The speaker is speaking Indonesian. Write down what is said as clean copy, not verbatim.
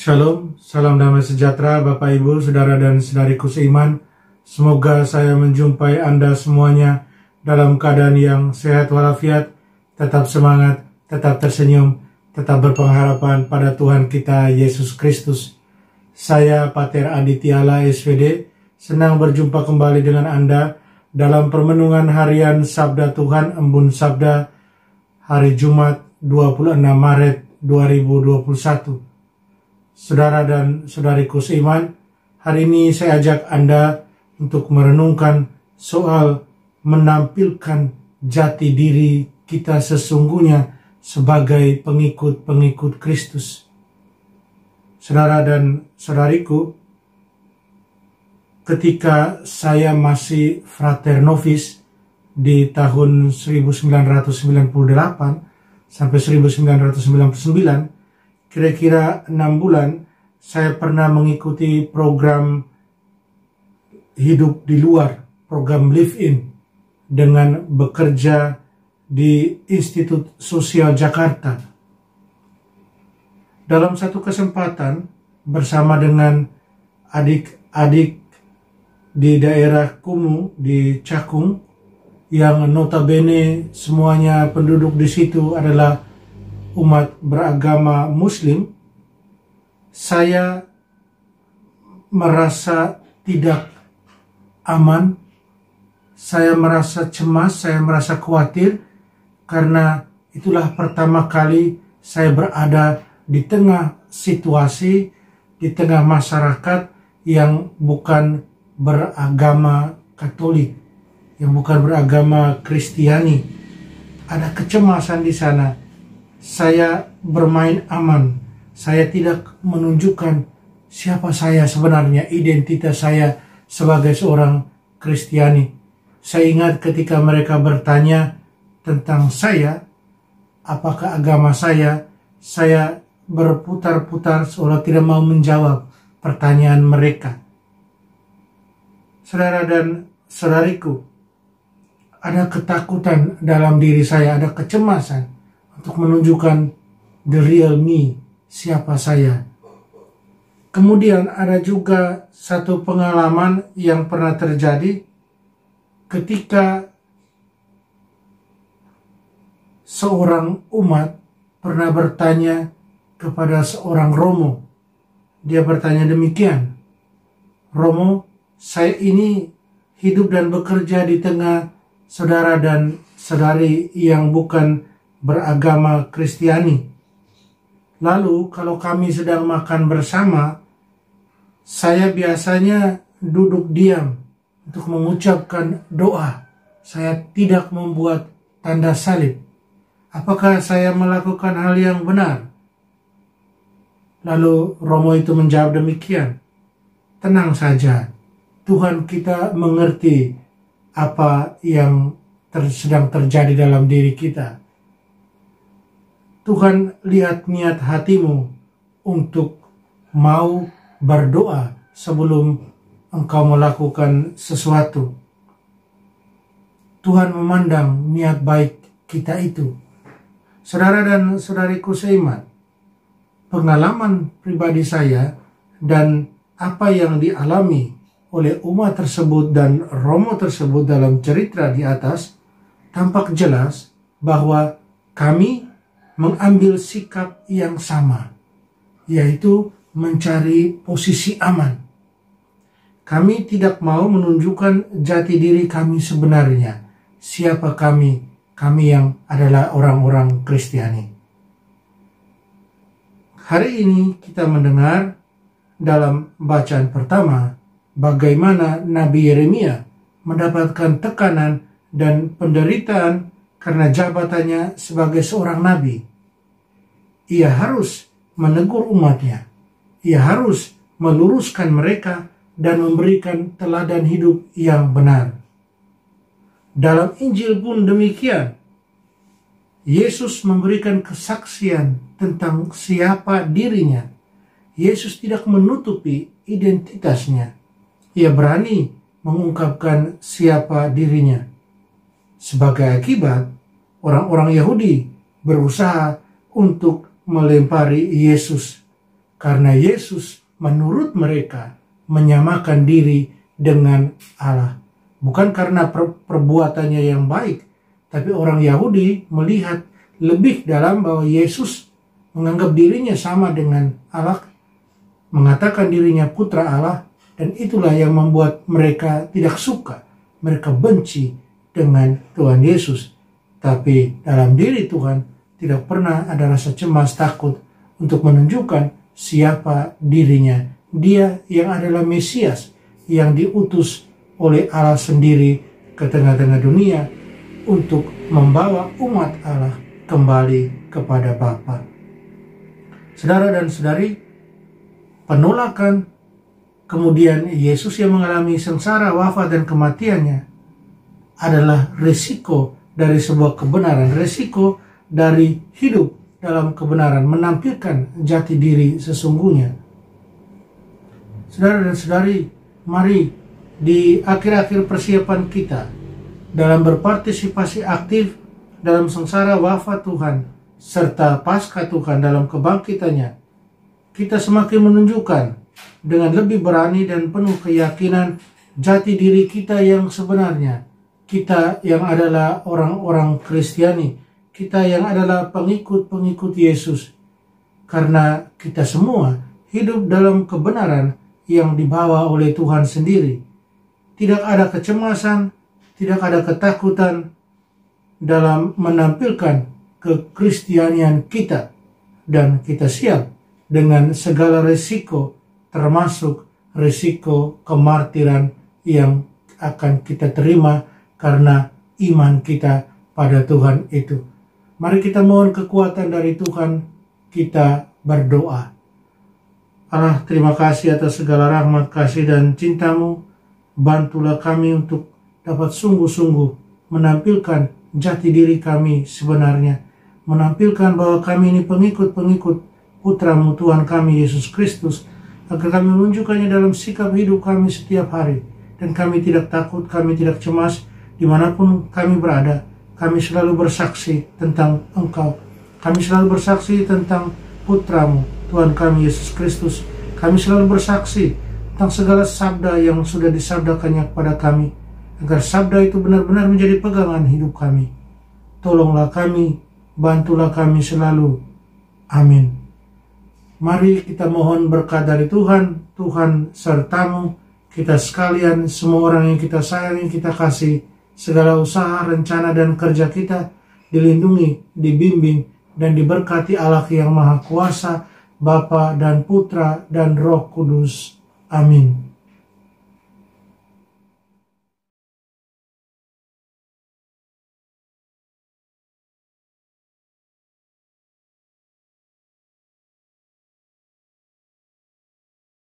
Shalom, salam damai sejahtera Bapak Ibu, Saudara dan Saudariku seiman. Semoga saya menjumpai Anda semuanya dalam keadaan yang sehat walafiat, tetap semangat, tetap tersenyum, tetap berpengharapan pada Tuhan kita Yesus Kristus. Saya Pater Aditya SVD, senang berjumpa kembali dengan Anda dalam permenungan harian Sabda Tuhan Embun Sabda hari Jumat 26 Maret 2021. Saudara dan saudariku seiman, hari ini saya ajak Anda untuk merenungkan soal menampilkan jati diri kita sesungguhnya sebagai pengikut-pengikut Kristus. Saudara dan saudariku, ketika saya masih frater novis di tahun 1998 sampai 1999, kira-kira 6 bulan, saya pernah mengikuti program hidup di luar, program live-in, dengan bekerja di Institut Sosial Jakarta. Dalam satu kesempatan, bersama dengan adik-adik di daerah Kumu, di Cakung, yang notabene semuanya penduduk di situ adalah umat beragama Muslim, saya merasa tidak aman, saya merasa cemas, saya merasa khawatir, karena itulah pertama kali saya berada di tengah situasi, di tengah masyarakat yang bukan beragama Katolik, yang bukan beragama Kristiani. Ada kecemasan di sana. Saya bermain aman. Saya tidak menunjukkan siapa saya sebenarnya, identitas saya sebagai seorang Kristiani. Saya ingat ketika mereka bertanya tentang saya, apakah agama saya berputar-putar seolah tidak mau menjawab pertanyaan mereka. Saudara dan saudariku, ada ketakutan dalam diri saya, ada kecemasan untuk menunjukkan the real me, siapa saya. Kemudian ada juga satu pengalaman yang pernah terjadi ketika seorang umat pernah bertanya kepada seorang Romo. Dia bertanya demikian, "Romo, saya ini hidup dan bekerja di tengah saudara dan saudari yang bukan beragama Kristiani. Lalu kalau kami sedang makan bersama, saya biasanya duduk diam untuk mengucapkan doa. Saya tidak membuat tanda salib. Apakah saya melakukan hal yang benar?" Lalu Romo itu menjawab demikian, "Tenang saja, Tuhan kita mengerti apa yang sedang terjadi dalam diri kita. Tuhan lihat niat hatimu untuk mau berdoa sebelum engkau melakukan sesuatu. Tuhan memandang niat baik kita itu." Saudara dan saudariku seiman, pengalaman pribadi saya dan apa yang dialami oleh umat tersebut dan Romo tersebut dalam cerita di atas tampak jelas bahwa kami mengambil sikap yang sama, yaitu mencari posisi aman. Kami tidak mau menunjukkan jati diri kami sebenarnya, siapa kami yang adalah orang-orang Kristiani. Hari ini kita mendengar dalam bacaan pertama bagaimana Nabi Yeremia mendapatkan tekanan dan penderitaan karena jabatannya sebagai seorang nabi. Ia harus menegur umatnya. Ia harus meluruskan mereka dan memberikan teladan hidup yang benar. Dalam Injil pun demikian. Yesus memberikan kesaksian tentang siapa dirinya. Yesus tidak menutupi identitasnya. Ia berani mengungkapkan siapa dirinya. Sebagai akibat, orang-orang Yahudi berusaha untuk melempari Yesus Karena Yesus menurut mereka menyamakan diri dengan Allah. Bukan karena perbuatannya yang baik, tapi orang Yahudi melihat lebih dalam bahwa Yesus menganggap dirinya sama dengan Allah, mengatakan dirinya putra Allah, dan itulah yang membuat mereka tidak suka. Mereka benci dengan Tuhan Yesus. Tapi dalam diri Tuhan tidak pernah ada rasa cemas takut untuk menunjukkan siapa dirinya. Dia yang adalah Mesias, yang diutus oleh Allah sendiri ke tengah-tengah dunia untuk membawa umat Allah kembali kepada Bapa. Saudara dan saudari, penolakan kemudian Yesus yang mengalami sengsara, wafat, dan kematiannya adalah risiko dari sebuah kebenaran, risiko dari hidup dalam kebenaran, menampilkan jati diri sesungguhnya. Saudara dan saudari, mari di akhir-akhir persiapan kita dalam berpartisipasi aktif dalam sengsara wafat Tuhan serta pasca Tuhan dalam kebangkitannya, kita semakin menunjukkan dengan lebih berani dan penuh keyakinan jati diri kita yang sebenarnya. Kita yang adalah orang-orang Kristiani, kita yang adalah pengikut-pengikut Yesus, karena kita semua hidup dalam kebenaran yang dibawa oleh Tuhan sendiri. Tidak ada kecemasan, tidak ada ketakutan dalam menampilkan kekristianian kita, dan kita siap dengan segala risiko, termasuk risiko kemartiran yang akan kita terima karena iman kita pada Tuhan itu. Mari kita mohon kekuatan dari Tuhan, kita berdoa. Allah, terima kasih atas segala rahmat, kasih, dan cinta-Mu. Bantulah kami untuk dapat sungguh-sungguh menampilkan jati diri kami sebenarnya. Menampilkan bahwa kami ini pengikut-pengikut Putra-Mu Tuhan kami Yesus Kristus, agar kami menunjukkannya dalam sikap hidup kami setiap hari. Dan kami tidak takut, kami tidak cemas, dimanapun kami berada. Kami selalu bersaksi tentang Engkau. Kami selalu bersaksi tentang Putra-Mu Tuhan kami Yesus Kristus. Kami selalu bersaksi tentang segala sabda yang sudah disabdakannya kepada kami, agar sabda itu benar-benar menjadi pegangan hidup kami. Tolonglah kami, bantulah kami selalu. Amin. Mari kita mohon berkat dari Tuhan. Tuhan serta-Mu, kita sekalian, semua orang yang kita sayang, yang kita kasih, segala usaha, rencana, dan kerja kita dilindungi, dibimbing, dan diberkati Allah yang Maha Kuasa, Bapa dan Putra dan Roh Kudus. Amin.